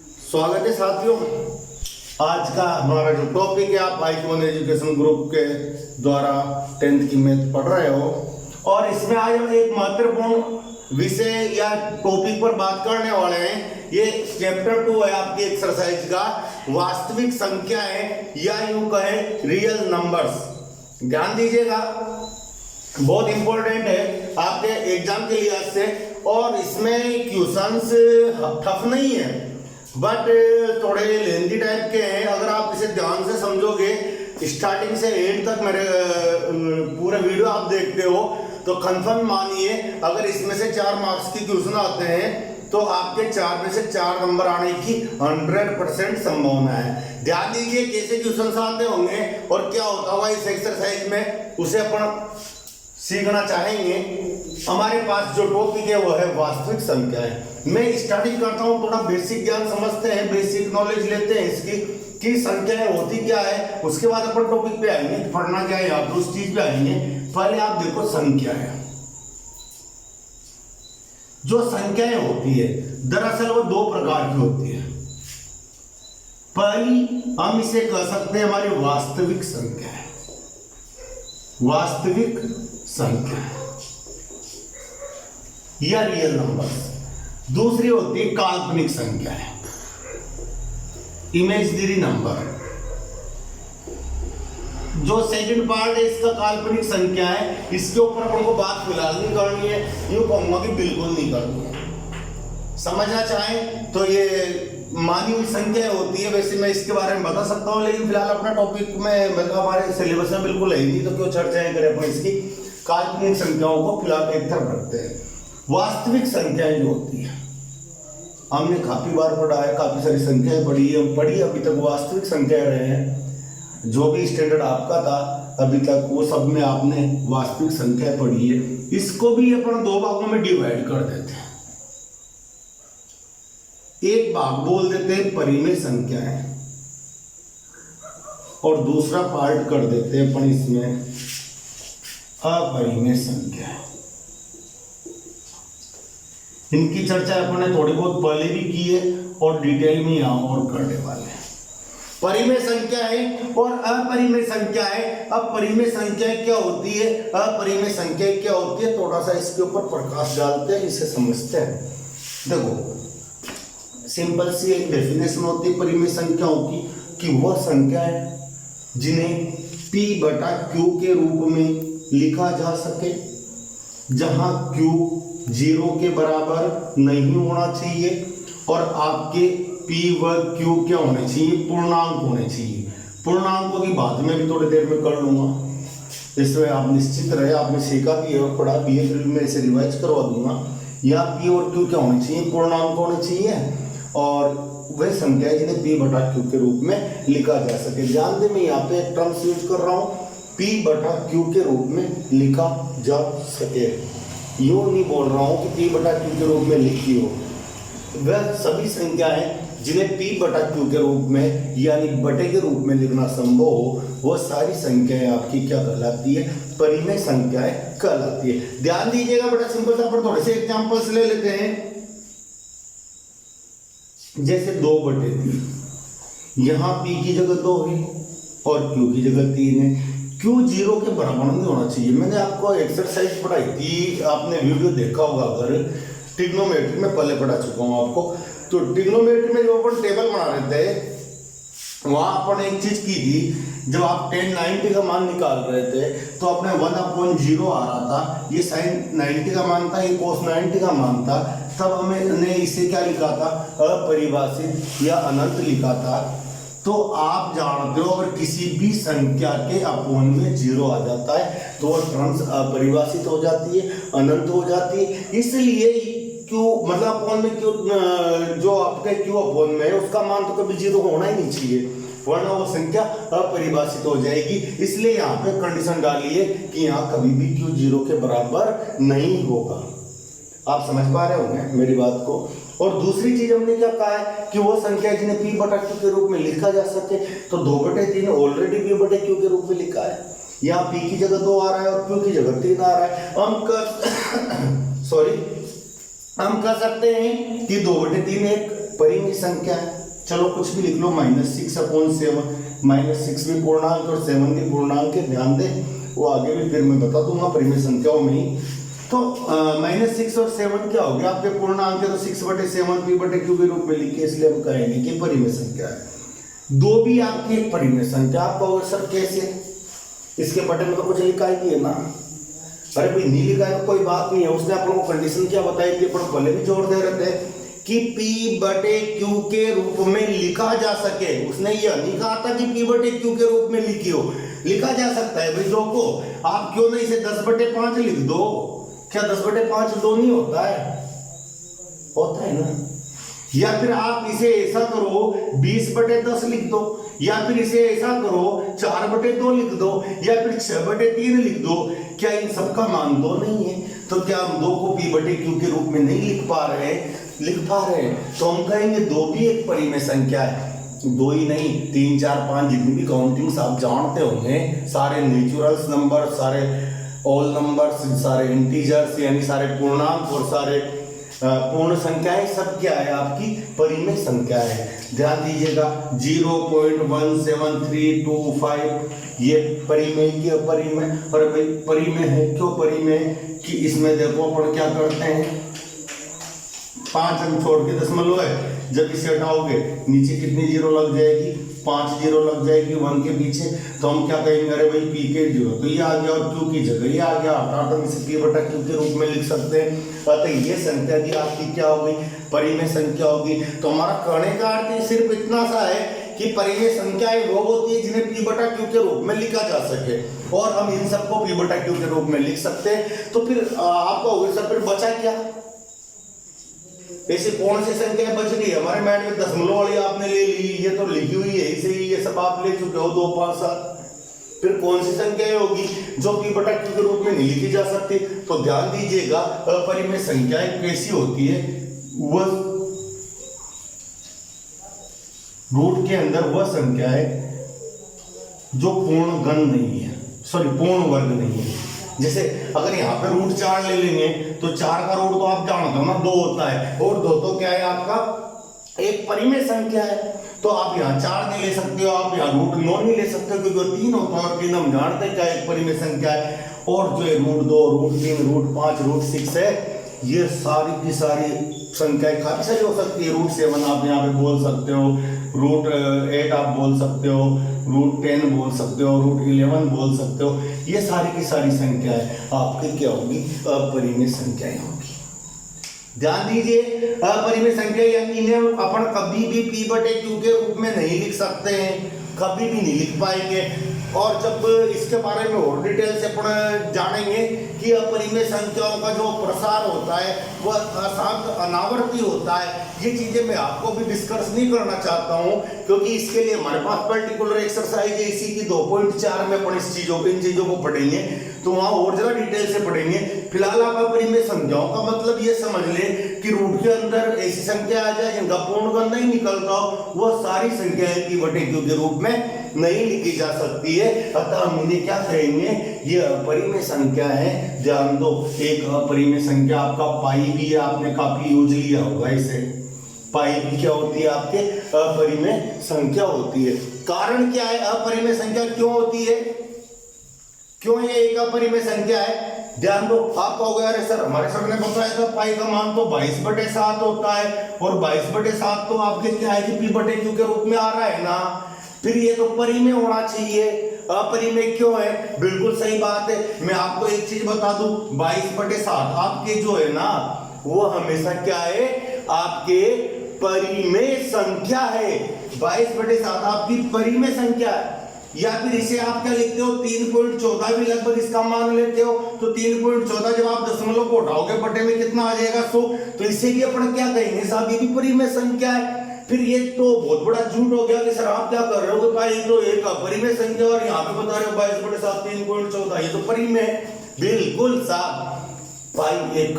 स्वागत है साथियों। आज का हमारा जो टॉपिक है, आप आईकॉन एजुकेशन ग्रुप के द्वारा 10th की मैथ पढ़ रहे हो और इसमें आज हम एक महत्वपूर्ण विषय या टॉपिक पर बात करने वाले हैं। ये चैप्टर 2 है आपकी एक्सरसाइज का, वास्तविक संख्याएं या यूं कहें रियल नंबर्स। ध्यान दीजिएगा, बहुत इंपॉर्टेंट है आपके एग्जाम के लिहाज से और इसमें क्वेश्चंस टफ नहीं है बट थोड़े लेंथी टाइप के हैं। अगर आप इसे ध्यान से समझोगे, स्टार्टिंग से एंड तक मेरे पूरे वीडियो आप देखते हो तो कंफर्म मानिए, अगर इसमें से 4 मार्क्स की क्वेश्चन आते हैं तो आपके 4 में से 4 नंबर आने की 100% संभावना है। ध्यान दीजिए कैसे क्वेश्चन आते होंगे और क्या होता होगा इस एक्सरसाइज में, उसे अपन सीखना चाहेंगे। हमारे पास जो टॉपिक है वो है वास्तविक संख्याएं। मैं स्टार्टिंग करता हूं, थोड़ा बेसिक ज्ञान समझते हैं, बेसिक नॉलेज लेते हैं इसकी कि संख्याएं होती क्या है। उसके बाद अपन टॉपिक पे आएंगे, पढ़ना क्या है आप उस चीज पे आएंगे। पहले आप देखो संख्याएं। जो संख्याएं होती है दरअसल वो 2 प्रकार की होती है। पहली हम इसे कह सकते हैं हमारी वास्तविक संख्या है, वास्तविक संख्या या रियल नंबर्स। दूसरी होती है काल्पनिक संख्या है, इमेजिनरी नंबर। जो सेकंड पार्ट है इसका काल्पनिक संख्या है, इसके ऊपर अपन को बात फिलहाल नहीं करनी है, यूं कहूंगा कि बिल्कुल नहीं करनी है। समझना चाहें तो ये मानी हुई संख्या होती है। वैसे मैं इसके बारे में बता सकता हूं लेकिन फिलहाल अपना टॉपिक में मतलब हमारे सिलेबस में बिल्कुल है नहीं, तो क्यों चर्चाएं करें अपन इसकी। काल्पनिक संख्याओं को फिलहाल एक तरफ रखते हैं। वास्तविक संख्याएं जो होती है हमने काफी बार पढ़ा है, काफी सारी संख्याएं पढ़ी है, हम पढ़ी अभी तक वास्तविक संख्याएं रहे हैं। जो भी स्टैंडर्ड आपका था अभी तक वो सब में आपने वास्तविक संख्याएं पढ़ी है। इसको भी अपन 2 भागों में डिवाइड कर देते हैं। एक भाग बोल देते हैं परिमेय संख्याएं और दूसरा पार्ट कर देते हैं अपन इसमें अपरिमेय संख्याएं। इनकी चर्चा अपन ने थोड़ी बहुत पहले भी की है और डिटेल में यहां और करने वाले हैं। परिमेय संख्याएं और अपरिमेय संख्याएं। अब परिमेय संख्याएं क्या होती है, अपरिमेय संख्याएं क्या होती है, थोड़ा सा इसके ऊपर प्रकाश डालते हैं, इसे समझते हैं। देखो, सिंपल सी एक डेफिनेशन होती है परिमेय संख्याओं की कि वह संख्याएं जिन्हें P बटा Q के रूप में लिखा जा सके, जहां Q 0 के बराबर नहीं होना चाहिए और आपके P व Q क्या होने चाहिए, पूर्णांक होने चाहिए। पूर्णांकों की बात में भी थोड़ी देर में कर लूंगा, इसमें आप निश्चित रहे, आपने सीखा भी है और पढ़ा भी है, फिर मैं इसे रिवाइज करवा दूंगा। या P और Q क्या होने चाहिए, पूर्णांक होने चाहिए और वह संख्या जिन्हें P बटा Q के रूप में लिखा जा सके। ध्यान दें, मैं यहाँ पे एक टर्म्स यूज कर रहा हूँ, P बटा Q के रूप में लिखा जा सके। यूं नहीं बोल रहा हूँ कि P बटा Q के रूप में लिखी हो। वह सभी संख्याएं जिन्हें P बटा Q के रूप में यानी बटे के रूप में लिखना संभव हो, वह सारी संख्याएं आपकी क्या कहलाती है, परिमेय संख्याएं कहलाती है। ध्यान दीजिएगा, बड़ा सिंपल सा पर थोड़े से एग्जांपल्स ले लेते हैं। जैसे 2/3, यहां P की जगह 2 है और Q की जगह 3 है। Q 0 के बराबर नहीं होना चाहिए। मैंने आपको एक्सरसाइज पढ़ाई थी, आपने वीडियो देखा होगा, अगर ट्रिग्नोमेट्री में पहले पढ़ा चुका हूं आपको। तो ट्रिग्नोमेट्री में जो अपन टेबल बना रहे थे वहां अपन एक चीज की थी, जब आप tan 90 का मान निकाल रहे थे तो अपने 1/0 आ रहा था, ये sin 90 का मान था, ये cos 90 का मान था। तब हमने इसे क्या लिखा था, अपरिभाषित या अनंत लिखा था। तो आप जानते हो अगर किसी भी संख्या के अपोन में 0 आ जाता है तो वह टर्म्स अपरिभाषित हो जाती है, अनंत हो जाती है। इसलिए क्यों मतलब अपोन में क्यों, जो आपके क्यों अपोन में है उसका मान तो कभी 0 होना ही नहीं चाहिए, वरना वो संख्या अपरिभाषित हो जाएगी। इसलिए यहाँ पे कंडीशन डालिए कि यहाँ कभी भी क्यों 0 के बराबर नहीं होगा। आप समझ पा रहे होंगे मेरी बात को। और दूसरी चीज हमने क्या कहा है कि वो संख्या जिन्हें P बटा Q के रूप में लिखा जा सके, तो 2/3 ऑलरेडी P बटे Q के रूप में लिखा है। यहाँ P की जगह 2 आ रहा है और Q की जगह 3 आ रहा है। हम कह सकते हैं कि 2/3 एक परिमेय संख्या है, चलो कुछ भी लिख लो, -6/7, -6 भी पूर्णांक और 7 भी पूर्णांक है, ध्यान दे, वो आगे भी फिर मैं बता दूंगा परिमेय संख्याओं में ही। तो -6 और 7 क्या हो गया आपके पूर्णांक है, तो 6/7 p/q के रूप में लिखे, इसलिए हम कहेंगे कि परिमेय संख्या है। 2 भी आपकी एक परिमेय संख्या। आप कहोगे सर कैसे, इसके बटन में तो कुछ लिखा ही है ना। अरे भाई नहीं लिखा है तो कोई बात नहीं है, उसने आप लोगों को कंडीशन क्या बताई थी, पर पहले भी जोड़ दे रहे थे कि p/q के रूप में लिखा जा सके। उसने यह नहीं कहा था कि p/q के रूप में लिखियो, लिखा जा सकता है भाई। दो को आप क्यों नहीं इसे 10/5 लिख दो, क्या 10/5 2 नहीं होता है, होता है ना। या फिर आप इसे ऐसा करो 20/10 लिख दो, या फिर इसे ऐसा करो 4/2 लिख दो, या फिर 6/3 लिख दो। क्या इन सबका मान 2 नहीं है? तो क्या हम 2 को p/q के रूप में नहीं लिख पा रहे हैं? लिख पा रहे हैं, तो हम कहेंगे 2 भी एक परिमेय संख्या है। 2 ही नहीं, 3, 4, 5 जितनी भी काउंटिंग्स आप जानते होंगे, सारे नेचुरल्स नंबर, सारे ऑल नंबर्स, सारे इंटीजर्स यानी सारे पूर्णांक और सारे पूर्ण संख्याएं, सब क्या है आपकी परिमेय संख्या है। ध्यान दीजिएगा 0.17325 ये परिमेय की अपरिमेय, और परिमेय है। क्यों परिमेय? कि इसमें देखो अपन क्या करते हैं, 5 अंक छोड़ के दशमलव है, जब इसे हटाओगे नीचे कितनी जीरो लग जाएगी, 5 जीरो लग जाएगी 1 के पीछे। तो हम क्या कहेंगे, अरे भाई p के 0, तो ये आ गया, और q की जगह ये आ गया, अर्थात हम इसे p/q के रूप में लिख सकते हैं। अतः ये संख्या भी आपकी क्या होगी, परिमेय संख्या होगी। तो हमारा कहने का अर्थ सिर्फ इतना सा है कि परिमेय संख्याएं वो होती है जिन्हें p/q के रूप में लिखा जा सके, और हम इन सबको p/q के रूप में लिख सकते हैं। तो फिर आपका होगा सर फिर बचा क्या, ऐसी कौन सी संख्या बच गई? हमारे माइंड में दशमलव वाली आपने ले ली, ये तो लिखी हुई है इसे, ये सब आप ले चुके हो 2, 5, 7। फिर कौन सी संख्या होगी जो p/q के रूप में नहीं लिखी जा सकती? तो ध्यान दीजिएगा अपरिमेय संख्याएं कैसी होती है, वह रूट के अंदर वह संख्या है जो पूर्ण घन नहीं है, सॉरी पूर्ण वर्ग नहीं है। जैसे अगर यहाँ पे रूट 4 ले लेंगे तो 4 का रूट तो आप जानते हो ना 2 होता है, और 2 तो क्या है आपका एक परिमेय संख्या है। तो आप यहाँ 4 नहीं ले सकते हो, आप यहाँ रूट 9 नहीं ले सकते हो, क्योंकि 3 होता है, और 3 हम जानते हैं क्या एक परिमेय संख्या है। और जो है रूट 2, रूट 3, रूट 5, रूट 6 है, ये सारी की सारी संख्याएं काफी सारी हो सकती है। रूट 7 आप यहाँ पे बोल सकते हो, रूट 8 आप बोल सकते हो, रूट 10 बोल सकते हो, रूट 11 बोल सकते हो। ये सारी की सारी संख्याएं आपकी क्या होगी, अपरिमेय संख्याएं होगी। ध्यान दीजिए अपरिमेय संख्या यानी इन्हें अपन कभी भी p/q के रूप में नहीं लिख सकते हैं, कभी भी नहीं लिख पाएंगे। और जब इसके बारे में और डिटेल से अपन जानेंगे कि अपरिमेय संख्याओं का जो प्रसार होता है वह अशांत अनावर्ती होता है, ये चीजें मैं आपको भी डिस्कस नहीं करना चाहता हूं, क्योंकि इसके लिए हमारे पास पर्टिकुलर एक्सरसाइज है। इसी की 2.4 में अपन इन चीजों को पढ़ेंगे, तो वहां और जरा डिटेल से पढ़ेंगे। फिलहाल आप अपरिमेय संख्याओं का मतलब ये समझ ले कि रूट के अंदर ऐसी संख्या आ जाए जिनका पूर्णगण नहीं निकलता हो, वह सारी संख्याएं p/q के रूप में नहीं लिखी जा सकती है। अतः हम इन्हें क्या कहेंगे, ये अपरिमेय संख्या है। ध्यान दो, एक अपरिमेय संख्या आपका पाई भी है, आपने काफी यूज लिया होगा इसे। पाई भी क्या होती है आपके अपरिमेय संख्या होती है। कारण क्या है, अपरिमेय संख्या क्यों होती है, क्यों ये एक अपरिमेय संख्या है? ध्यान दो, आप कहोगे अरे सर हमारे सर ने बताया था पाई का मान तो 22/7 होता है, और 22/7 तो आपके क्या है कि p/q के रूप में आ रहा है ना, फिर ये तो परिमेय होना चाहिए। अपरिमेय क्यों है? बिल्कुल सही बात है। मैं आपको एक चीज बता दूं, 22/7 आपके जो है ना वो हमेशा क्या है, आपके परिमेय संख्या है। 22/7 आपकी परिमेय संख्या है। या फिर इसे आप क्या लिखते हो, 3.14 भी लगभग इसका मान लेते हो, तो 3.14 जब आप दशमलव को उठाओगे बटे में कितना आ जाएगा 100, तो इसे भी अपन क्या कहेंगे साहब, ये भी परिमेय संख्या है। फिर ये तो बहुत बड़ा झूठ हो गया कि सर आप क्या कर रहे हो, भाई तो एक अपरिमेय संख्या और यहाँ पे बता रहे हो 22/7 3.14, ये तो परिमेय। बिल्कुल साहब, पाई एक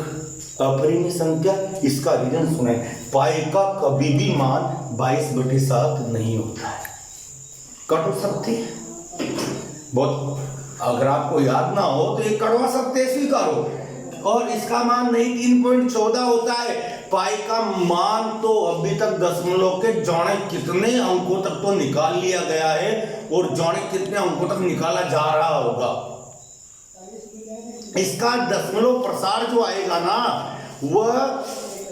अपरिमेय संख्या, इसका रीजन सुने, पाई का कभी भी मान 22/7 नहीं होता है। कट सकती है बहुत, अगर आपको याद ना हो तो ये कटवा सकते हैं, स्वीकारो। और इसका मान नहीं 3.14 होता है, पाई का मान तो अभी तक दशमलव के जाने कितने अंकों तक तो निकाल लिया गया है और जाने कितने अंकों तक निकाला जा रहा होगा। इसका दशमलव प्रसार जो आएगा ना वह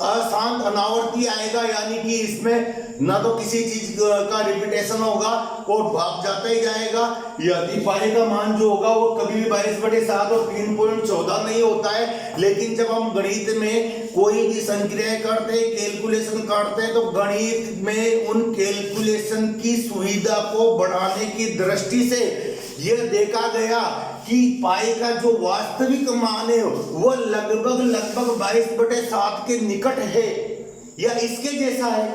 अशांत अनावर्ती आएगा, यानी कि इसमें ना तो किसी चीज का रिपीटेशन होगा और भाग जाता ही जाएगा। यदि पाई का मान जो होगा वो कभी भी 22/7 और 3.14 नहीं होता है। लेकिन जब हम गणित में कोई भी संक्रियाएं करते हैं, कैलकुलेशन करते हैं, तो गणित में उन कैलकुलेशन की सुविधा को बढ़ाने की दृष्टि से यह देखा गया कि पाई का जो वास्तविक मान है वो लगभग 22/7 के निकट है या इसके जैसा है,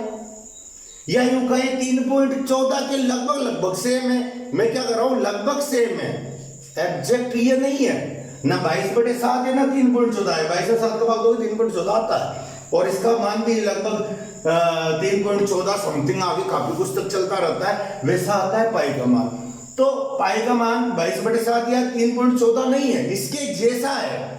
या यूं कहें 3.14 के लगभग सेम है। मैं क्या कर रहा हूं, लगभग सेम है, एग्जैक्ट ये नहीं है, ना 22/7 है ना 3.14 है। 22/7 का भाग दो 3.14 आता है और इसका मान भी लगभग 3.14 समथिंग आगे काफी कुछ तक चलता रहता है, वैसा आता है पाई का मान। तो पाई का मान 22/7 या 3.14 नहीं है, इसके जैसा है।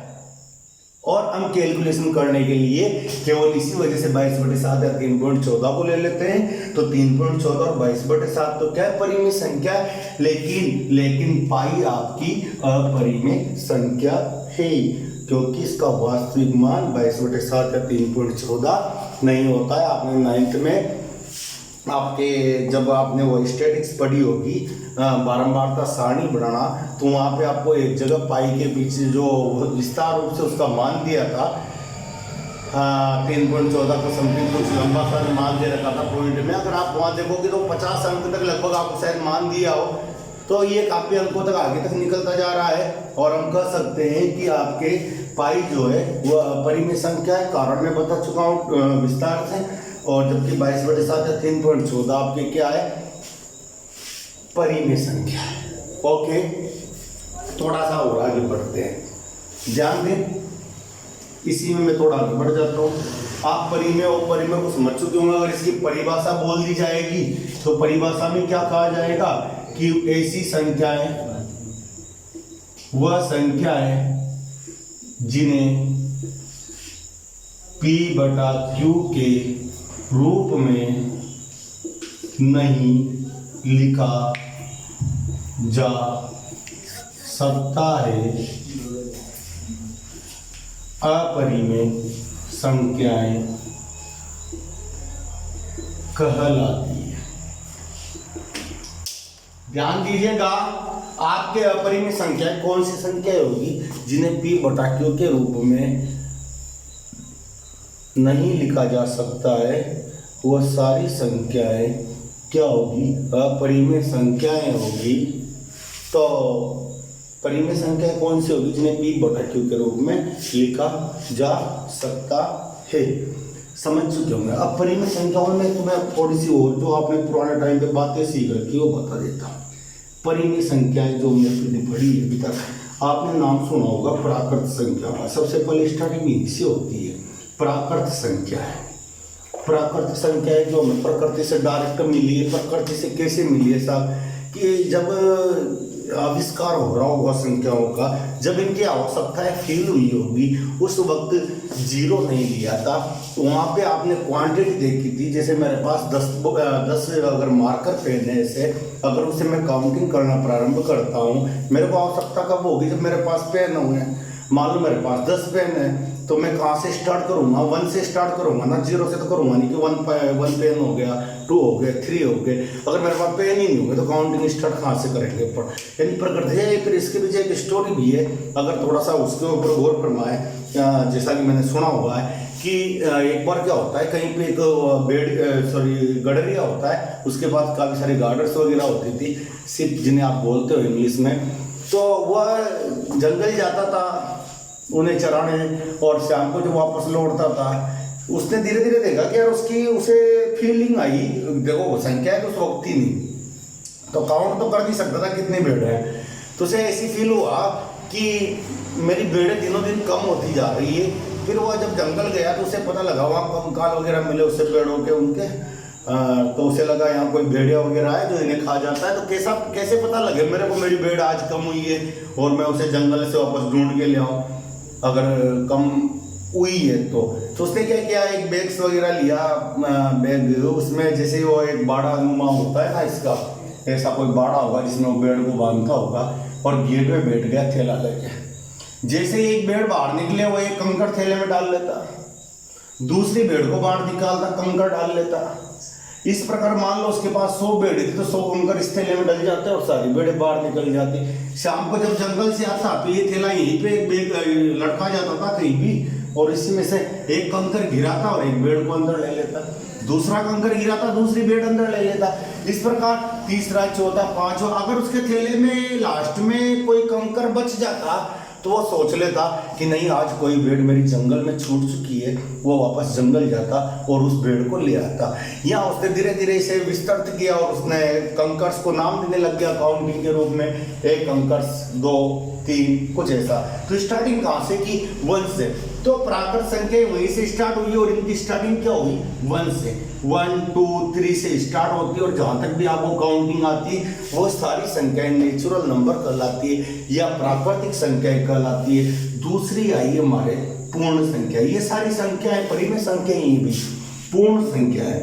और हम कैलकुलेशन करने के लिए केवल इसी वजह से 22/7 या 3.14 को ले लेते हैं। तो 3.14 और 22/7 तो क्या है, परिमेय संख्या है, लेकिन पाई आपकी अपरिमेय संख्या है, क्योंकि इसका वास्तविक मान 22/7 या 3.14 नहीं होता है। आपने 9th में आपके जब आपने वो स्टैटिक्स पढ़ी होगी, बारंबारता सारणी बनाना, तो वहाँ पे आपको एक जगह पाई के पीछे जो विस्तार रूप से उसका मान दिया था 3.14 का समथिंग कुछ लंबा सा मान दे रखा था पॉइंट में। अगर आप वहाँ देखोगे तो 50 अंक तक लगभग आपको शायद मान दिया हो, तो ये काफी अंकों तक आगे तक निकलता जा रहा है। और हम कह सकते हैं कि आपके पाई जो है वो अपरिमेय संख्या है, कारण मैं बता चुका हूँ विस्तार से। और जबकि 22/7 या 3.14 आपके क्या है, परिमेय संख्या है। ओके, थोड़ा सा और आगे बढ़ते हैं, ध्यान दें, इसी में मैं थोड़ा आगे बढ़ जाता हूँ। आप परिमेय और अपरिमेय को समझ चुके होंगे। अगर इसकी परिभाषा बोल दी जाएगी तो परिभाषा में क्या कहा जाएगा कि ऐसी संख्याएं वह संख्याएं जिन्हें P/Q के रूप में नहीं लिखा जा सकता है, अपरिमेय संख्याएं कहलाती है। ध्यान दीजिएगा, आपके अपरिमेय संख्याएं कौन सी संख्याएं होगी जिन्हें P/Q के रूप में नहीं लिखा जा सकता है, वह सारी संख्याएं क्या होगी, अपरिमेय संख्याएं होगी। तो परिमेय संख्याएं कौन सी होगी जिन्हें P/Q के रूप में लिखा जा सकता है, समझ चुके होंगे। अब परिमेय संख्याओं में तुम्हें थोड़ी सी और जो आपने पुराने टाइम पे बातें सीख रखी वो बता देता हूँ। परिमेय संख्याएं जो हमने पढ़ी है अभी तक, आपने नाम सुना होगा प्राकृत संख्या का। सबसे पहले स्टार्टिंग इनसे होती है, प्राकृत संख्या है। प्राकृत संख्या है जो हमें प्रकृति से डायरेक्ट मिली है। प्रकृति से कैसे मिली है साहब, कि जब आविष्कार हो रहा होगा संख्याओं का, जब इनकी आवश्यकताएं फील हुई होगी, उस वक्त जीरो नहीं लिया था, तो वहाँ पे आपने क्वांटिटी देखी थी। जैसे मेरे पास 10 अगर मार्कर पेन है, ऐसे अगर उसे मैं काउंटिंग करना प्रारंभ करता हूँ, मेरे को आवश्यकता कब होगी, जब मेरे पास पेन होंगे। मान लो मेरे पास 10 पेन है, तो मैं कहाँ से स्टार्ट करूँगा, 1 से स्टार्ट करूँगा ना, 0 से तो करूँगा नहीं कि 1 पेन हो गया, 2 हो गए, 3 हो गए। अगर मेरे पास पेन ही नहीं होंगे तो काउंटिंग स्टार्ट कहाँ से करेंगे। यानी प्रकृति है। फिर इसके पीछे एक स्टोरी भी है, अगर थोड़ा सा उसके ऊपर गौर फरमाए, जैसा कि मैंने सुना हुआ है कि एक बार क्या होता है, कहीं पे एक गडरिया होता है, उसके बाद काफ़ी सारे गार्डर्स वगैरह होती थी, सिप जिन्हें आप बोलते हो इंग्लिश में। तो वह जंगल जाता था उन्हें चराने, और शाम को जब वापस लौटता था, उसने धीरे धीरे देखा कि यार उसे फीलिंग आई, देखो संख्या है तो उस वक्त ही नहीं, तो काउंट तो कर नहीं सकता था कितने भेड़ हैं, तो उसे ऐसी फील हुआ कि मेरी भेड़ें दिनों दिन कम होती जा रही है। फिर वह जब जंगल गया तो उसे पता लगा वहाँ कंकाल वगैरह मिले उसे पेड़ों के उनके, तो उसे लगा यहाँ कोई भेड़िया वगैरह है जो इन्हें खा जाता है। तो कैसे पता लगे मेरे को मेरी भेड़ आज कम हुई है और मैं उसे जंगल से वापस ढूंढ के ले आऊँ। अगर कम हुई है। तो उसने क्या किया, एक बैग्स वगैरह लिया, बैग, उसमें जैसे वो एक बाड़ा नुमा होता है ना, इसका ऐसा कोई बाड़ा होगा जिसमें वो बेड़ को बांधता होगा, और गेट में बैठ गया थैला लेके। जैसे एक बेड़ बाहर निकले वो एक कंकड़ थैले में डाल लेता, दूसरी बेड़ को बाहर निकालता, कंकड़ डाल लेता। इस प्रकार मान लो उसके पास 100 बेड़े थी तो 100 कंकड़ इस थैले में डल जाते और सारी बेड़े बाहर निकल जाती। शाम को जब जंगल से आता तो ये थैला यहीं पे लटका जाता था कहीं भी, और इसी में से एक कंकड़ गिराता और एक बेड़ को अंदर ले लेता, दूसरा कंकड़ गिराता दूसरी बेड़ अंदर ले लेता। इस प्रकार तीसरा, चौथा, पांचवा, अगर उसके थैले में लास्ट में कोई कंकड़ बच जाता तो वो सोच लेता कि नहीं आज कोई बेड़ मेरी जंगल में छूट चुकी है, वो वापस जंगल जाता और उस बेड़ को ले आता। या उसने धीरे धीरे इसे विस्तृत किया और उसने कंकर्स को नाम देने लग गया काउंटिंग के रूप में, 1 कंकर्स, 2, 3, कुछ ऐसा। तो स्टार्टिंग कहाँ से की, 1 से। तो प्राकृत संख्या वहीं से स्टार्ट हुई और इनकी स्टार्टिंग क्या हुई, 1 से। 1, 2, 3 से स्टार्ट होती है और जहां तक भी आपको काउंटिंग आती है वो सारी संख्याएं नेचुरल नंबर कहलाती है या प्राकृतिक संख्याएं कहलाती है। दूसरी आई हमारे पूर्ण संख्या, ये सारी संख्याएं परिमेय संख्या ही भी पूर्ण संख्या है।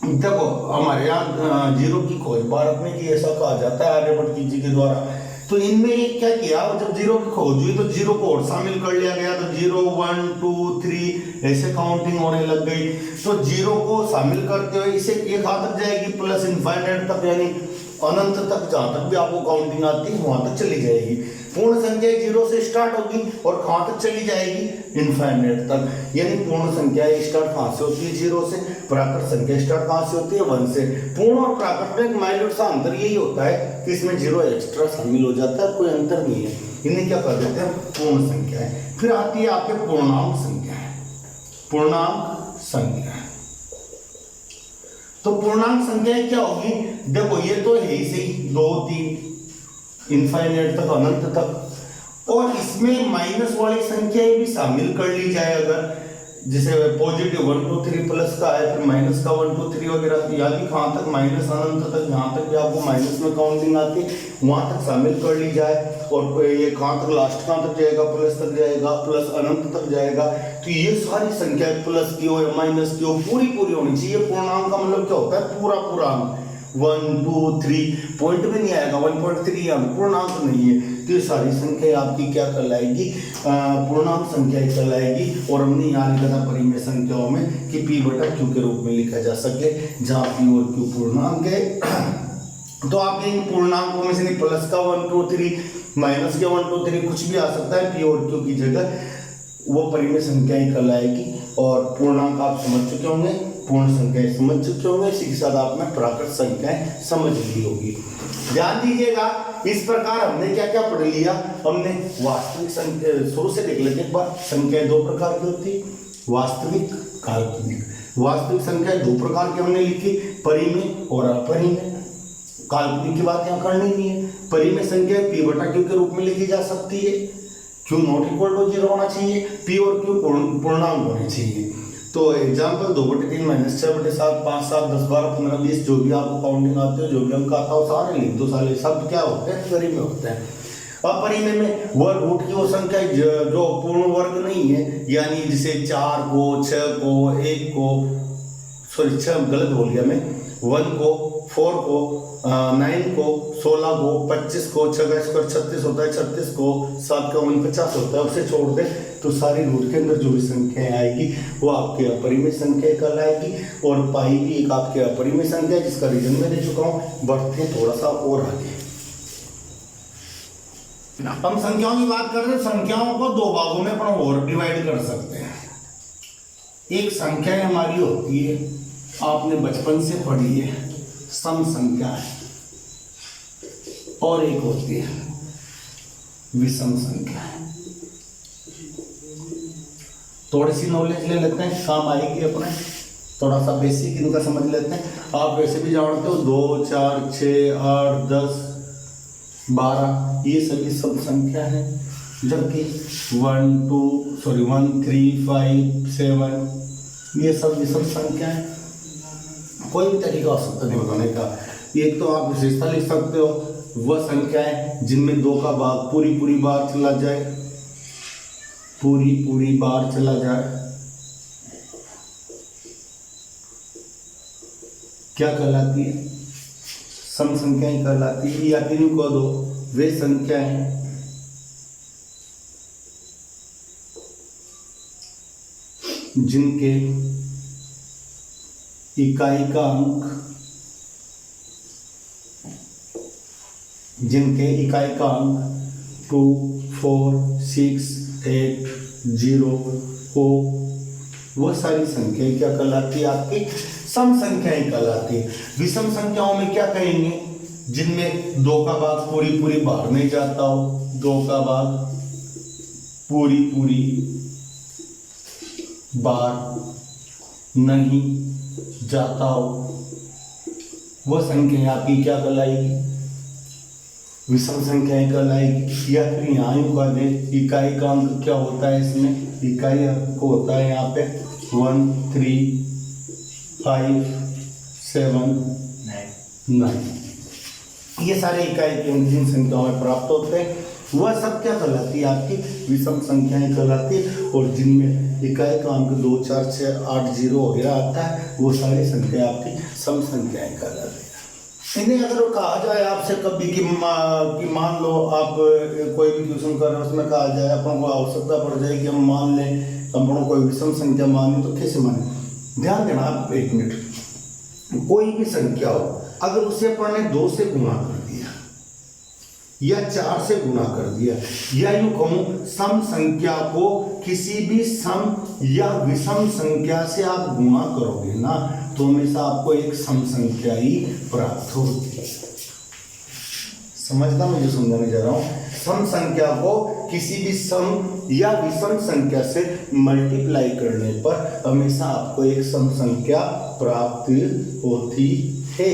देखो हमारे यहाँ 0 की खोज भारत में की, ऐसा कहा जाता है आर्यभट्ट जी के द्वारा। तो इनमें क्या किया, जब 0 की खोज हुई तो 0 को और शामिल कर लिया गया, तो 0, 1, 2, 3 ऐसे काउंटिंग होने लग गई। तो 0 को शामिल करते हुए इसे ये कहाँ तक जाएगी, प्लस इनफाइनाइट तक, यानी अनंत तक, जहां तक भी आपको काउंटिंग आती है वहां तक चली जाएगी। पूर्ण संख्या 0 से स्टार्ट होगी और कहां तक चली जाएगी, इनफाइनाइट तक। यानी पूर्ण संख्या स्टार्ट कहां से होती है, 0 से। प्राकृत संख्या स्टार्ट कहां से होती है, 1 से। पूर्ण और प्राकृत में एक माइन्यूट सा अंतर यही होता है कि इसमें 0 एक्स्ट्रा शामिल हो जाता है, कोई अंतर नहीं है। इन्हें क्या कर देते हैं, पूर्ण संख्या है। फिर आती है आपके पूर्णांक संख्या है, पूर्णांक संख्या। तो पूर्णांक संख्या क्या होगी, देखो ये तो है ही सही, 2, 3 इनफाइनाइट तक, अनंत तक। और इसमें माइनस वाली संख्याएं भी शामिल कर ली जाए, अगर जैसे पॉजिटिव 1, 2, 3 प्लस का है, फिर माइनस का 1, 2, 3 वगैरह, या भी कहां तक, माइनस अनंत तक, जहां तक भी आपको माइनस में काउंटिंग आती है वहां तक शामिल कर ली जाए। और ये कहां तक, लास्ट कहां तक जाएगा, प्लस तक जाएगा, प्लस अनंत तक जाएगा। तो ये सारी संख्याएं प्लस की हो या माइनस की हो पूरी होनी चाहिए। पूर्णांक का मतलब क्या होता है, पूरा अंक। 1, 2, 3 पॉइंट में नहीं आएगा, 1.3 पूर्णांक नहीं है। तो ये सारी संख्या आपकी क्या कहलाएगी, पूर्णांक संख्या कहलाएगी। और हमने यहाँ लिखा था परिमेय संख्याओं में कि P/Q के रूप में लिखा जा सके, जहाँ P और Q पूर्णांक है। तो आपके इन पूर्णांकों में से नहीं, प्लस का 1, 2, 3, माइनस के 1, 2, 3 कुछ भी आ सकता है, P और Q की जगह, वो परिमेय संख्याएं कहलाएगी। और पूर्णांक आप समझ चुके होंगे, पूर्ण संख्याएं समझ चुके होंगे, इसी के साथ आपने प्राकृत संख्याएं समझ ली होगी। ध्यान दीजिएगा, इस प्रकार हमने क्या क्या पढ़ लिया, हमने वास्तविक संख्या, शुरू से देख लेते एक बार। संख्याएं 2 प्रकार की होती है, वास्तविक, काल्पनिक। वास्तविक संख्या 2 प्रकार की हमने लिखी, परिमेय और अपरिमेय। काल्पनिक की बात यहाँ करनी नहीं है। परिमेय संख्या P/Q के रूप में लिखी जा सकती है, Q ≠ 0 होना चाहिए, P और Q पूर्णांक होने चाहिए। तो एग्जाम्पल 2/3 - 6/7 5 7 10 12 15 20 जो भी आपको काउंटिंग आते हो, जो भी अंक आता हो सारे लिख दो। सारे शब्द क्या होते हैं, परिमेय होते हैं। अपरिमेय में वह रूट की वो संख्या जो पूर्ण वर्ग नहीं है, यानी जिसे 4 को, 6 को, 1 को, सॉरी 6 गलत बोल गया मैं, 1 को, 4 को, 9 को, 16 को, 25 को, 6 का स्क्वायर 36 होता है, 36 को, 7 का 49 होता है, उसे छोड़ दे तो सारी रूट के अंदर जो भी संख्याएं आएगी वो आपके अपरिमेय संख्या कहलाएगी। और पाई भी एक आपके अपरिमेय संख्या है, जिसका रीजन मैं दे चुका हूं। बढ़ते हैं थोड़ा सा और आगे। हम संख्याओं की बात कर रहे हैं, संख्याओं को 2 भागों में अपन और डिवाइड कर सकते हैं। एक संख्या हमारी होती है, आपने बचपन से पढ़ी है, सम संख्या है, और एक होती है विषम संख्या। थोड़ी सी नॉलेज ले लेते हैं, काम आएगी अपने, थोड़ा सा बेसिक इनका समझ लेते हैं। आप वैसे भी जानते हो 2, 4, 6, 8, 10, 12 ये सभी सब संख्या है, जबकि 1, 3, 5, 7 ये सब विषम संख्या है। कोई भी तरीका हो सकता है बताने का। एक तो आप विशेषता लिख सकते हो, वह संख्या है जिनमें 2 का भाग पूरी बार चला जाए, पूरी बार चला जाए, क्या कहलाती है? सम संख्याएं कहलाती है। या फिर यूं कह दो वे संख्याएं जिनके इकाई का अंक 2, 4, 6, 8, 0 हो, वो सारी संख्याएं क्या कहलाती है? आपकी सम संख्याएं कहलाती है। विषम संख्याओं में क्या कहेंगे? जिनमें 2 का भाग पूरी बाहर नहीं जाता हो, 2 का भाग पूरी बाहर नहीं जाता हो, वह संख्याएं आपकी क्या कहलाएगी? विषम संख्याएं कहलाएगी। या फिर यहाँ यूं कह दें इकाई का अंक क्या होता है? इसमें इकाई अंक होता है यहाँ पे 1, 3, 5, 7, 9। ये सारे इकाई के अंक जिन संख्याओं में प्राप्त होते हैं वह सब क्या कहलाती है? आपकी विषम संख्याएं कहलाती है। और जिनमें इकाई का अंक 2, 4, 6, 8, 0 वगैरह आता है वो सारी संख्या आपकी सम संख्याएं कहलाती है। इन्हें अगर कहा जाए आपसे कभी कि मान लो आप कोई भी क्वेश्चन कर रहे हो, उसमें कहा जाए अपन को आवश्यकता पड़ जाए कि हम मान लें अपन कोई विषम संख्या माने, तो कैसे माने? ध्यान देना आप 1 मिनट। कोई भी संख्या हो, अगर उसे अपन ने 2 से गुणा कर दिया या 4 से गुणा कर दिया, या यूं कहूं सम संख्या को किसी भी सम या विषम संख्या से आप गुणा करोगे ना, तो हमेशा आपको एक सम संख्या ही प्राप्त होती है। समझना मैं जो समझाने जा रहा हूं, सम संख्या को किसी भी सम या विषम संख्या से मल्टीप्लाई करने पर हमेशा आपको एक सम संख्या प्राप्त होती है।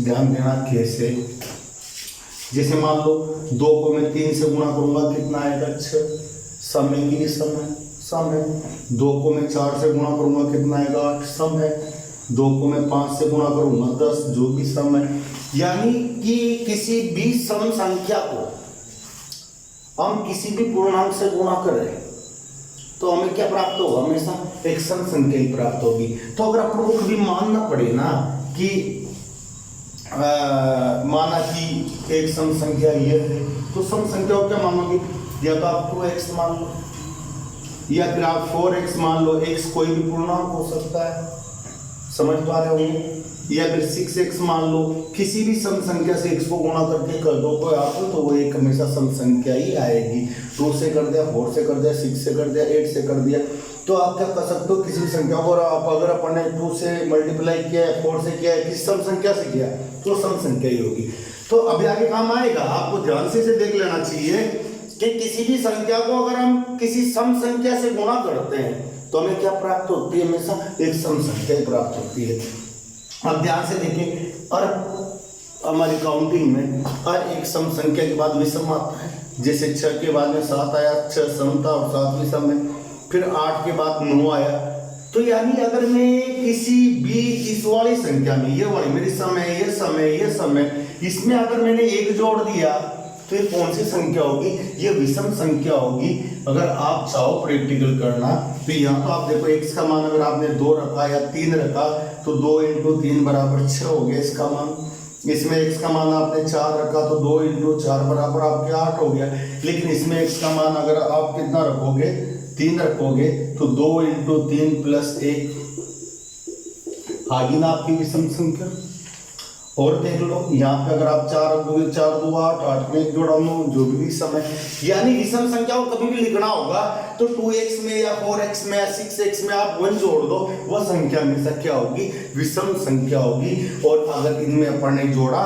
ध्यान देना कैसे? जैसे मान लो 2 को मैं 3 से गुणा करूंगा, कितना आएगा? 6। सम है कि सम है। 2 को मैं 4 से गुणा करूंगा, कितना आएगा? 8। सम है। 2 को मैं 5 से गुणा करूंगा, 10, जो भी सम है। यानी कि किसी भी सम संख्या को हम किसी भी पूर्णांक से गुणा करें तो हमें क्या प्राप्त होगा? हमेशा एक सम संख्या ही प्राप्त होगी। तो अगर अपन को कभी मानना पड़े ना कि माना कि एक सम संख्या ये है, तो सम संख्या को क्या मानोगे? या तो आप 2x मान लो, या फिर आप 4x मान लो। x कोई भी पूर्णांक हो सकता है, समझ पा रहे होंगे। या फिर 6x मान लो। किसी भी सम संख्या से x को गुणा करके कर दो कोई आप, तो वो एक हमेशा सम संख्या ही आएगी। 2 से कर दिया, 4 से कर दिया, 6 से कर दिया, 8 से कर दिया, तो आप क्या कर सकते हो? किसी भी संख्या को आप अगर अपन ने 2 से मल्टीप्लाई किया है, 4 से किया है, किस सम संख्या से किया, तो सम संख्या ही होगी। तो अभी आगे काम आएगा, आपको ध्यान से इसे देख लेना चाहिए कि किसी भी संख्या को अगर हम किसी सम संख्या से गुणा करते हैं तो हमें क्या प्राप्त होती है? हमेशा एक सम संख्या ही प्राप्त होती है। अब ध्यान से देखिए, और हमारी काउंटिंग में हर एक सम संख्या के बाद विषम आता है। जैसे 6 के बाद में 7 आया, 6 सम था और 7 विषम है। फिर 8 के बाद 9 आया। तो यानी अगर मैं किसी भी इस वाली संख्या में, ये वाली मेरी सम है, ये सम है, ये सम है, इसमें अगर मैंने 1 जोड़ दिया तो ये कौन सी संख्या होगी? ये विषम संख्या होगी। अगर आप चाहो प्रैक्टिकल करना तो यहाँ तो आप देखो x का मान अगर आपने 2 रखा या 3 रखा तो 2 × 3 बराबर 6 हो गया इसका मान। इसमें x का मान आपने 4 रखा तो 2 × 4 बराबर आपके 8 हो गया। लेकिन इसमें x का मान अगर आप कितना रखोगे? 3 रखोगे तो 2 × 3 + 1 आ गई ना आपकी विषम संख्या। और देख लो यहाँ पे अगर आप 4 रखोगे, 4 × 2 = 8, 8 में 1 जोड़ा लो, जो भी विषम है। यानी विषम संख्या को कभी भी लिखना होगा तो 2x में या 4x में या 6x में आप 1 जोड़ दो, वह संख्या हमेशा क्या होगी? विषम संख्या होगी। और अगर इनमें अपन ने जोड़ा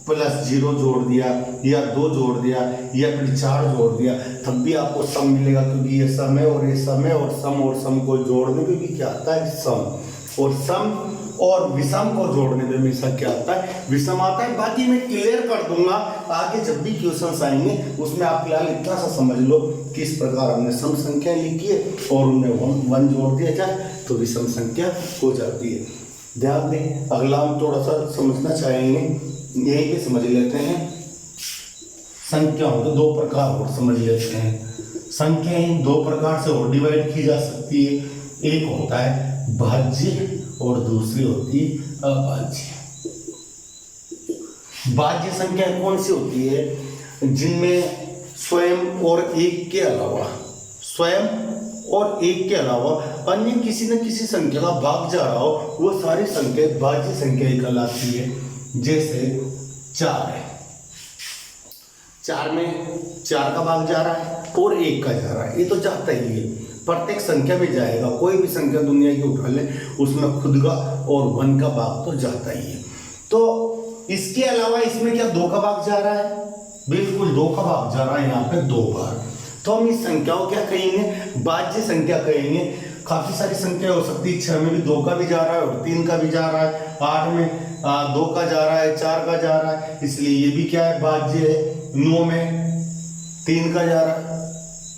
+0 जोड़ दिया या 2 जोड़ दिया या फिर 4 जोड़ दिया, तब भी आपको सम मिलेगा, क्योंकि ये सम है और ये सम है, और सम को जोड़ने में भी क्या आता है? सम। और सम और विषम को जोड़ने में हमेशा क्या आता है? विषम आता है। बाकी मैं क्लियर कर दूंगा आगे जब भी क्वेश्चंस आएंगे, उसमें आप फिलहाल इतना सा समझ लो कि इस प्रकार हमने सम संख्या लिखी है और उनमें 1 जोड़ दिया जाए तो विषम संख्या हो जाती है। ध्यान दें, अगला हम थोड़ा सा समझना चाहेंगे, यही पे समझ लेते हैं। संख्याओं के 2 प्रकार और समझ लेते हैं। संख्याएं दो प्रकार से और डिवाइड की जा सकती है। एक होता है भाज्य और दूसरी होती है अभाज्य। भाज्य संख्याएं कौन सी होती है? जिनमें स्वयं और एक के अलावा अन्य किसी न किसी संख्या का भाग जा रहा हो, वो सारी संख्याएं भाज्य संख्याएं कहलाती है। जैसे 4 है, 4 में 4 का भाग जा रहा है और 1 का जा रहा है, ये तो जाता ही है, प्रत्येक संख्या में जाएगा। कोई भी संख्या दुनिया की उठा ले, उसमें खुद का और 1 का भाग तो जाता ही है। तो इसके अलावा इसमें क्या 2 का भाग जा रहा है? बिल्कुल 2 का भाग जा रहा है यहाँ पे 2 बार। तो हम इस संख्याओं क्या कहेंगे? भाज्य संख्या कहेंगे। काफी सारी संख्या हो सकती है, 6 में भी 2 का भी जा रहा है और 3 का भी जा रहा है, 8 में 2 का जा रहा है, 4 का जा रहा है, इसलिए ये भी क्या है? भाज्य है। 9 में 3 का जा रहा है,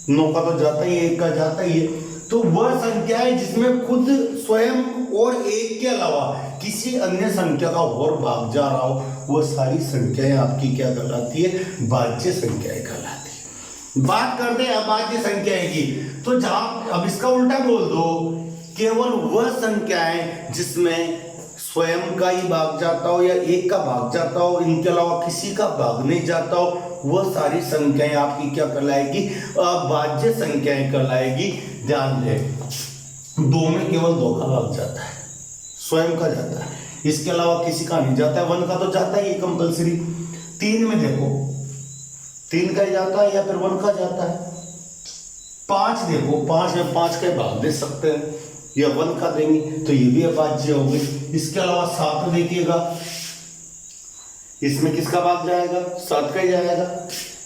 9 का तो जाता ही है, 1 का जाता ही है। तो वह संख्या है जिसमें खुद स्वयं और 1 के अलावा किसी अन्य संख्या का और भाग जा रहा हो, वो सारी संख्याएं आपकी क्या कहलाती है? भाज्य संख्याएं कहलाती है। बात करते हैं अभाज्य संख्याएं की, तो जहां अब इसका उल्टा बोल दो, केवल वह संख्याएं जिसमें स्वयं का ही भाग जाता हो या 1 का भाग जाता हो, इनके अलावा किसी का भाग नहीं जाता हो, वह सारी संख्याएं आपकी क्या कहलाएगी? अभाज्य संख्याएं कहलाएगी। ध्यान दें, 2 में केवल 2 का भाग जाता है, स्वयं का जाता है, इसके अलावा किसी का नहीं जाता है। 1 का तो जाता ही कंपलसरी। 3 में देखो 3 का ही जाता है या फिर 1 का जाता है। 5 देखो 5 में 5 का भाग दे सकते हैं या 1 का देंगे, तो ये भी अभाज्य हो गई। इसके अलावा 7 देखिएगा, इसमें किसका भाग जाएगा? 7 का ही जाएगा।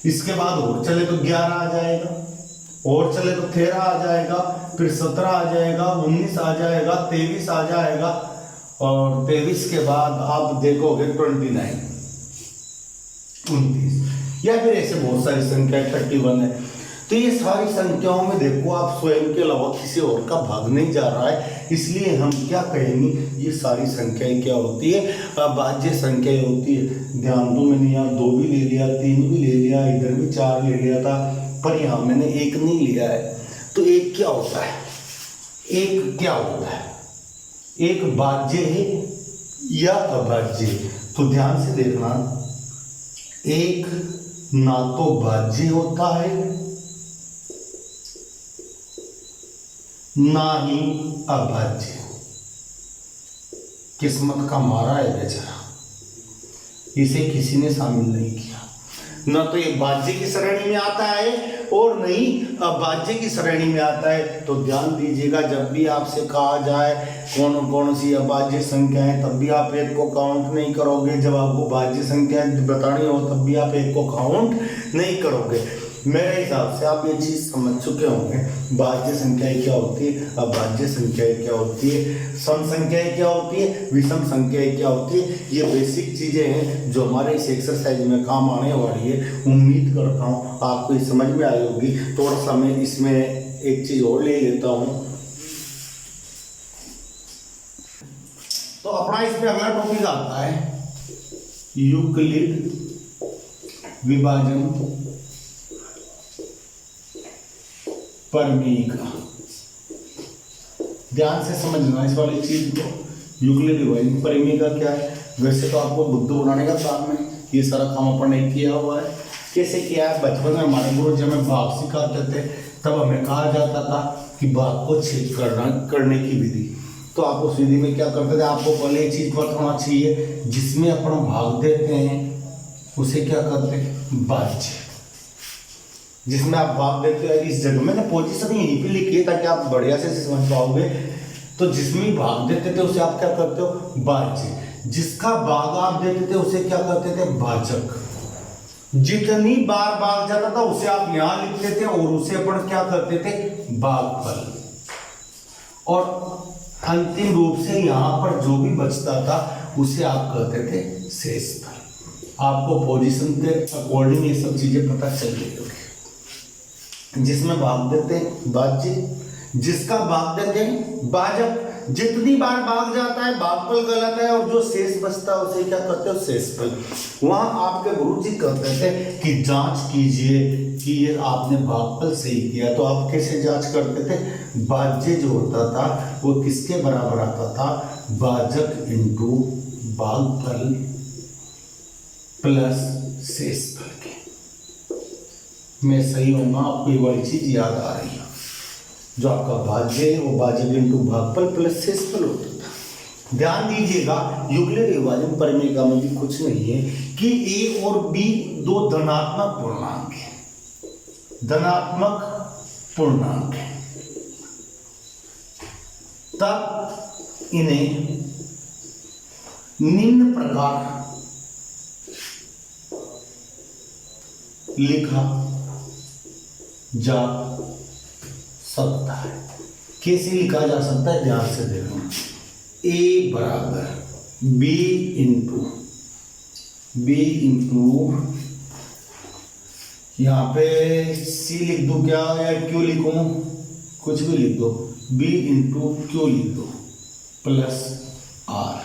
इसके बाद और चले तो 11 आ जाएगा, और चले तो 13 आ जाएगा, फिर 17 आ जाएगा, 19 आ जाएगा, 23 आ जाएगा, और 23 के बाद आप देखोगे 29, 29, या फिर ऐसे बहुत सारी संख्या 31 है। तो ये सारी संख्याओं में देखो आप स्वयं के अलावा किसी और का भाग नहीं जा रहा है, इसलिए हम क्या कहेंगे? ये सारी संख्याएं क्या होती है? अभाज्य संख्याएं होती है। ध्यान दो, मैंने यहाँ 2 भी ले लिया, 3 भी ले लिया, इधर भी 4 ले लिया था, पर यहाँ मैंने 1 नहीं लिया है। तो 1 क्या होता है? 1 क्या होता है? 1 भाज्य है या अभाज्य? तो ध्यान से देखना, 1 ना तो भाज्य होता है ना ही अभाज्य। किस्मत का मारा है बेचारा, इसे किसी ने शामिल नहीं किया। न तो ये भाज्य की श्रेणी में आता है और न ही अभाज्य की श्रेणी में आता है। तो ध्यान दीजिएगा, जब भी आपसे कहा जाए कौन कौन सी अभाज्य संख्या है, तब भी आप 1 को काउंट नहीं करोगे। जब आपको भाज्य संख्या बतानी हो तब भी आप 1 को काउंट नहीं करोगे। मेरे हिसाब से आप ये चीज़ समझ चुके होंगे, भाज्य संख्याएं क्या होती है, अभाज्य संख्याएं क्या होती है, सम संख्याएं क्या होती है, विषम संख्याएं क्या होती है। ये बेसिक चीज़ें हैं जो हमारे इस एक्सरसाइज में काम आने वाली है। उम्मीद करता हूँ आपको ये समझ में आई होगी। थोड़ा सा मैं इसमें एक चीज़ और ले लेता हूँ। तो अपना इसमें अगला टॉपिक आता है यूक्लिड विभाजन प्रमेय का। ध्यान से समझना इस वाली चीज को। यूक्लिड विभाजन प्रमेय का क्या है? वैसे तो आपको बुद्ध बनाने का काम है, ये सारा काम अपन ने किया हुआ है। कैसे किया है? बचपन में हमारे गुरु जब हमें भाग सिखाते थे तब हमें कहा जाता था कि भाग को छेद करने की विधि। तो आप उस विधि में क्या करते थे? आपको पहले ये चीज पता होना चाहिए, जिसमें अपन भाग देते हैं उसे क्या करते हैं? भाज्य। जिसमें आप भाग देते हो, इस जगह में ना पोजीशन यहीं पे लिखी है ताकि आप बढ़िया से समझ पाओगे। तो जिसमें भाग देते थे उसे आप क्या करते हो? भाज्य। जिसका भाग आप देते थे उसे क्या करते थे? भाजक। जितनी बार भाग जाता था उसे आप यहां लिखते थे और उसे अपन क्या करते थे? भागफल। और अंतिम रूप से यहां पर जो भी बचता था उसे आप कहते थे शेषफल। आपको पोजीशन के अकॉर्डिंग ये सब चीजें पता चल गई होगी। जिसमें भाग देते हैं भाज्य, जिसका भाग देते हैं भाजक, जितनी बार भाग जाता है भागफल गलत है, और जो शेष बचता है उसे क्या कहते हो, शेषफल। वहां आपके गुरुजी कहते थे कि जांच कीजिए कि ये आपने भागफल सही किया, तो आप कैसे जांच करते थे, भाज्य जो होता था वो किसके बराबर आता था, भाजक इंटू भागफल प्लस शेषफल के। मैं सही होऊंगा, आपको ये वाली चीज याद आ रही है, जो आपका भाज्य है वो भाजक इंटू भागफल प्लस शेषफल होता था। ध्यान दीजिएगा यूक्लिड विभाजन परिमेय में भी कुछ नहीं है कि ए और बी दो धनात्मक पूर्णांक है, धनात्मक पूर्णांक है, तब इन्हें निम्न प्रकार लिखा जा सकता है। कैसे लिखा जा सकता है, ध्यान से देखो, ए बराबर बी इंटू यहाँ पे सी लिख दो क्या, या क्यू लिखूं, कुछ भी लिख दो, बी इंटू क्यू लिख दो प्लस आर,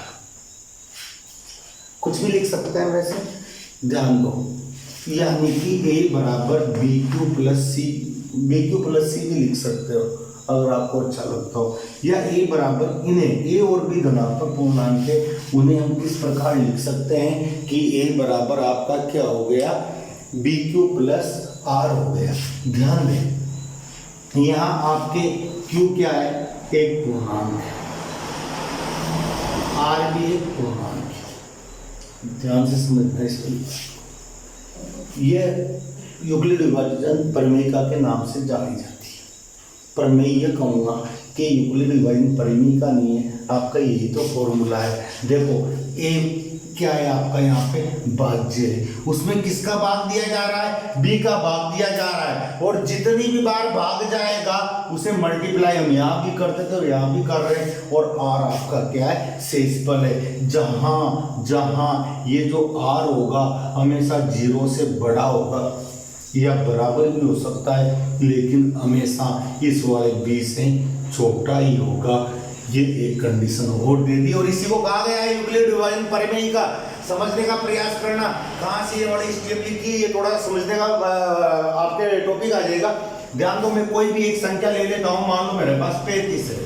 कुछ भी लिख सकते हैं वैसे, ध्यान दो। यानी कि ए बराबर बी क्यू प्लस सी भी लिख सकते हो अगर आपको अच्छा लगता हो, या ए बराबर, इन्हें ए और बी धनात्मक पूर्णांक है, उन्हें हम किस प्रकार लिख सकते हैं कि ए बराबर आपका क्या हो गया, बी क्यू प्लस आर हो गया। ध्यान दें यहाँ आपके क्यू क्या है, एक पूर्णांक है, आर भी एक पूर्णांक है, ध्यान से समझना इसको। यह यूक्लिड विभाजन परिमेयिका के नाम से जानी जाती है, पर मैं ये कहूँगा कि यूक्लिड विभाजन परिमेयिका नहीं है, आपका यही तो फॉर्मूला है। देखो ए क्या है आपका यहाँ पे, भाज्य है, उसमें किसका भाग दिया जा रहा है, बी का भाग दिया जा रहा है, और जितनी भी बार भाग जाएगा उसे मल्टीप्लाई हम यहाँ भी करते थे और यहाँ भी कर रहे हैं, और आर आपका क्या है, शेषफल है। जहाँ जहाँ ये जो आर होगा हमेशा 0 से बड़ा होगा या बराबर भी हो सकता है, लेकिन हमेशा इस वाले बी से छोटा ही होगा। ये एक कंडीशन और दे दी, और इसी को कहा गया है यूक्लिड विभाजन परिमेयिका। समझने का प्रयास करना, कहाँ से ये वाली स्टेप लिखी, ये थोड़ा समझने का आपके टॉपिक आ जाएगा। ध्यान दो, मैं कोई भी एक संख्या ले लेता हूँ, मान लो मेरे पास 35 है,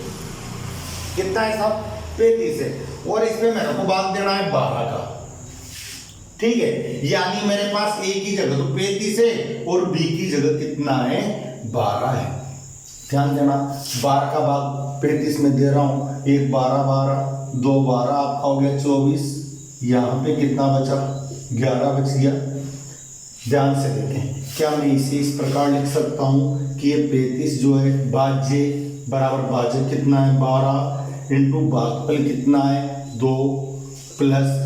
कितना है साहब, 35 है, और इसमें मेरे को भाग देना है 12 का, ठीक है। यानी मेरे पास ए की जगह तो 35 है और बी की जगह कितना है, 12 है। ध्यान देना, 12 का भाग 35 में दे रहा हूं, 1 12 2 12 आपका हो गया 24, यहाँ पे कितना बचा, 11 बच गया। ध्यान से देखें, क्या मैं इसे इस प्रकार लिख सकता हूँ कि ये 35 जो है भाज्य बराबर भाज्य कितना है, 12 इंटू भागफल कितना है 2 प्लस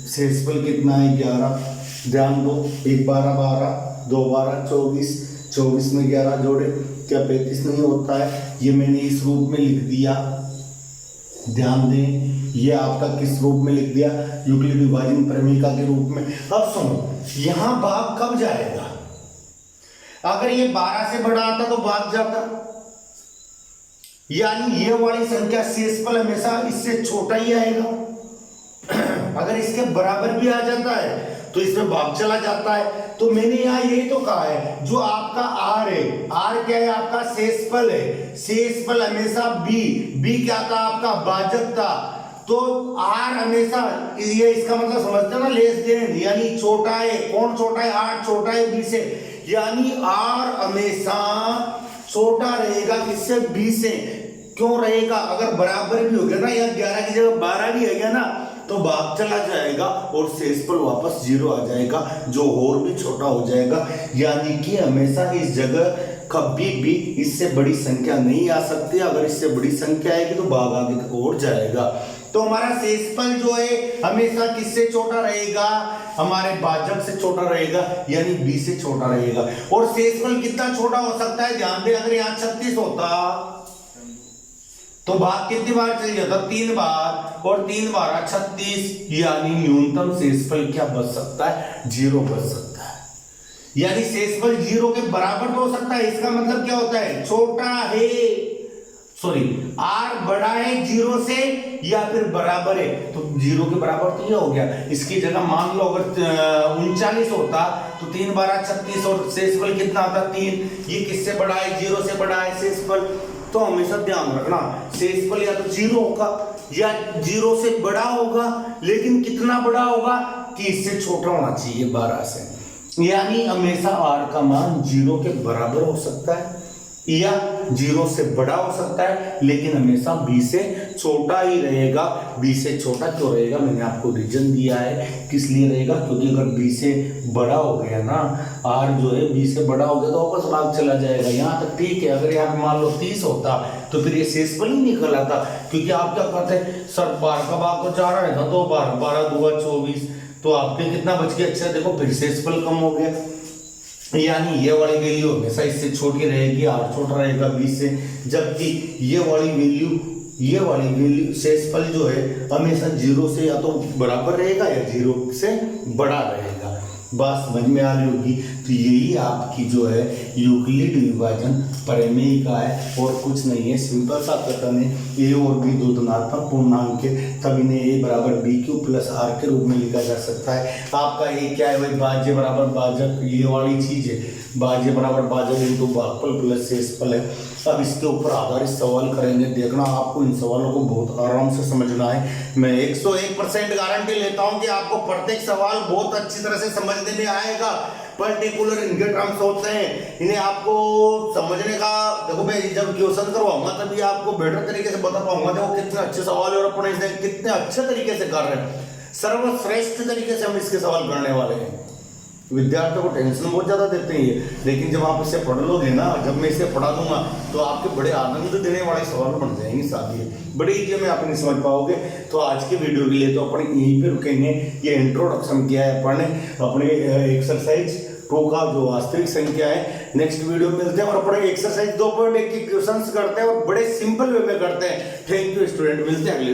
शेषफल कितना है 11। ध्यान दो, 1 12 12 2 12 24, 24 में 11 जोड़े क्या 35 नहीं होता है, ये मैंने इस रूप में लिख दिया। ध्यान दें, ये आपका किस रूप में लिख दिया, यूक्लिड विभाजन परिमेयिका के रूप में। अब सुनो, यहां भाग कब जाएगा, अगर ये 12 से बड़ा आता तो भाग जाता, यानी ये वाली संख्या शेषफल हमेशा इससे छोटा ही आएगा। अगर इसके बराबर भी आ जाता है तो इसमें भाग चला जाता है। तो मैंने यहाँ यही तो कहा है, जो आपका आर है, आर क्या है आपका, शेषफल है, शेषफल हमेशा बी क्या था आपका, भाजक था, तो आर हमेशा, ये इसका मतलब समझते हो ना, लेस देन, यानी छोटा है, कौन छोटा है, आर छोटा है बी से, यानी आर हमेशा छोटा रहेगा किससे, बी से। क्यों रहेगा, अगर बराबर भी हो गया ना, या 11 की जगह 12 भी है गया ना, तो भाग चला जाएगा और शेषफल वापस 0 आ जाएगा, जो और भी छोटा हो जाएगा। यानी कि हमेशा इस जगह कभी भी इससे बड़ी संख्या नहीं आ सकती, अगर इससे बड़ी संख्या आएगी तो भाग आगे तक और जाएगा। तो हमारा शेषफल जो है हमेशा किससे छोटा रहेगा, हमारे भाजक से छोटा रहेगा, यानी बी से छोटा रहेगा। और शेषफल कितना छोटा हो सकता है, ध्यान दें, अगर यहाँ 36 होता तो भाग कितनी बार चल जाता, 3 बार, और 3 बार 36, यानी न्यूनतम शेषफल क्या बच सकता है, 0 बच सकता है। यानी शेषफल 0 के बराबर तो हो सकता है, इसका मतलब क्या होता है, छोटा है, सॉरी r बड़ा है 0 से या फिर बराबर है, तो 0 के बराबर तो ये हो गया। इसकी जगह मान लो अगर 39 होता तो 3 12 36 और शेषफल कितना आता 3। ये किससे बड़ा है? 0 से बड़ा है शेषफल। तो हमेशा ध्यान रखना शेषफल या तो 0 होगा या 0 से बड़ा होगा, लेकिन कितना बड़ा होगा कि इससे छोटा होना चाहिए 12 से। यानी हमेशा r का मान 0 के बराबर हो सकता है या 0 से बड़ा हो सकता है, लेकिन हमेशा b से छोटा ही रहेगा। b से छोटा क्यों रहेगा? मैंने आपको रीजन दिया है किस लिए रहेगा, क्योंकि अगर b से बड़ा हो गया ना, r जो है b से बड़ा हो गया तो वापस भाग चला जाएगा। यहाँ तक ठीक है। अगर यहाँ मान लो 30 होता तो फिर ये शेषफल ही निकल आता, क्योंकि आप क्या करते हैं सर 12 का भाग तो 4 है ना, तो 12 12 दूगा 24, तो आपके कितना बच गया? अच्छा देखो फिर शेषफल कम हो गया। यानी ये वाली वैल्यू हमेशा इससे छोटी रहेगी, r छोटा रहेगा 20 से, जबकि ये वाली वैल्यू शेषफल जो है हमेशा 0 से या तो बराबर रहेगा या 0 से बड़ा रहेगा। बात समझ में आ रही होगी। तो यही आपकी जो है यूक्लिड विभाजन प्रमेय का है और कुछ नहीं है। सिंपल सा कथन है, a और b दो धनात्मक पूर्णांक है, तब इन्हें a बराबर b³ प्लस r के रूप में लिखा जा सकता है। आपका a क्या है भाई? भाज्य बराबर भाजक, ये वाली चीज है। भाज्य बराबर भाजक इंटू भागफल प्लस शेषफल है। अब इसके ऊपर आधारित सवाल करेंगे, देखना आपको इन सवालों को बहुत आराम से समझना है। मैं 101% गारंटी लेता हूं कि आपको प्रत्येक सवाल बहुत अच्छी तरह से समझने में आएगा। पर्टिकुलर इनके टर्म्स होते हैं, इन्हें आपको समझने का, देखो मैं जब क्वेश्चन करवाऊंगा तभी आपको बेटर तरीके से बता पाऊंगा देखो कितने अच्छे सवाल है और अपने इसे कितने अच्छे तरीके से कर रहे हैं। सर्वश्रेष्ठ तरीके से हम इसके सवाल करने वाले हैं। विद्यार्थियों को टेंशन बहुत ज्यादा देते हैं ये, लेकिन जब आप इसे पढ़ लोगे ना, जब मैं इसे पढ़ा दूंगा तो आपके बड़े आनंद देने वाले सवाल बन जाएंगे साथी, बड़े इजी में आप नहीं समझ पाओगे। तो आज की वीडियो के लिए तो अपन यहीं पे रुकेंगे। ये इंट्रोडक्शन किया है अपन ने अपने एक्सरसाइज 2 का जो वास्तविक संख्या है। नेक्स्ट वीडियो में मिलते हैं और अपने एक्सरसाइज 2.1 के क्वेश्चंस करते हैं और बड़े सिंपल वे में करते हैं। थैंक यू स्टूडेंट, मिलते हैं अगले